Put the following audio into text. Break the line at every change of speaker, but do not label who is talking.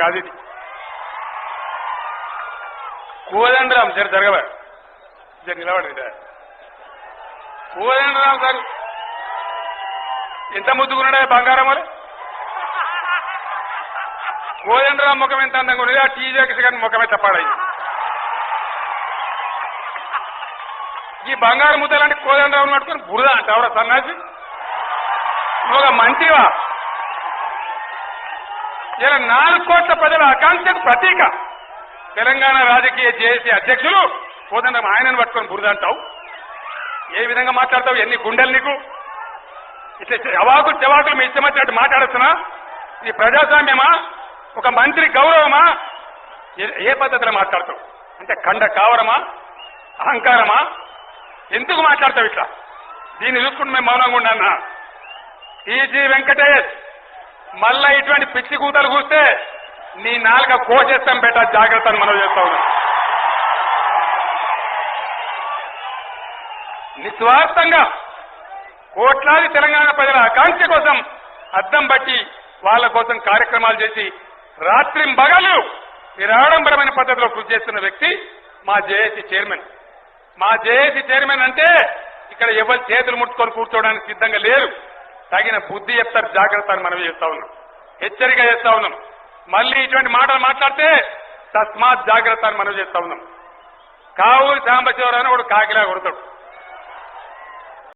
కాదు ఇది. కోదండరాం జరగవా నిలబడి కోదండరాం సార్ ఎంత ముద్దుకున్నాడా బంగారం వాళ్ళు. కోదండరాం ముఖం ఎంత అందంగా ఉన్నది, ఆ టీజేకి గారి ముఖమే తప్పాడైంది. ఈ బంగారు ముద్దలాంటి కోదండరాం పట్టుకొని బురద అంట ఎవరా సన్నాసి ఒక మంచివా. ఇలా 4 కోట్ల ప్రజల ఆకాంక్షకు ప్రతీక తెలంగాణ రాజకీయ జేఏసీ అధ్యక్షులు కోదండరాం ఆయనను పట్టుకొని బురద అంటావు. ఏ విధంగా మాట్లాడతావు? ఎన్ని గుండెలు నీకు? ఇట్లా అవాకులు చెవాకులు మీ ఇష్టం వచ్చినట్టు మాట్లాడుతున్నా? ఇది ప్రజాస్వామ్యమా? ఒక మంత్రి గౌరవమా? ఏ పద్ధతిలో మాట్లాడతావు? అంటే కండ కావరమా? అహంకారమా? ఎందుకు మాట్లాడతావు ఇట్లా? దీన్ని చూసుకుంటూ మేము మౌనంగా ఉండన్నా. టీజీ వెంకటేష్ మళ్ళా ఇటువంటి పిచ్చి కూతలు కూస్తే నీ నాలుక కోసేస్తాం బేటా, జాగ్రత్త అని మనం చేస్తా ఉన్నాం. నిస్వార్థంగా కోట్లాది తెలంగాణ ప్రజల ఆకాంక్ష కోసం అద్దం బట్టి వాళ్ళ కోసం కార్యక్రమాలు చేసి రాత్రింబగలు నిరాడంబరమైన పద్ధతిలో కృషి చేస్తున్న వ్యక్తి మా జేఏసీ చైర్మన్. మా జేఏసీ చైర్మన్ అంటే ఇక్కడ ఎవరు చేతులు ముట్టుకొని కూర్చోవడానికి సిద్ధంగా లేరు. తగిన బుద్ధి చెప్తారు, జాగ్రత్త అని మనం చేస్తా ఉన్నాం, హెచ్చరిక చేస్తా ఉన్నాం. మళ్ళీ ఇటువంటి మాటలు మాట్లాడితే తస్మాత్ జాగ్రత్త అని మనం చేస్తా ఉన్నాం. కావూరి సాంబశివరావు అని ఒకడు కాకిలా కొడతాడు.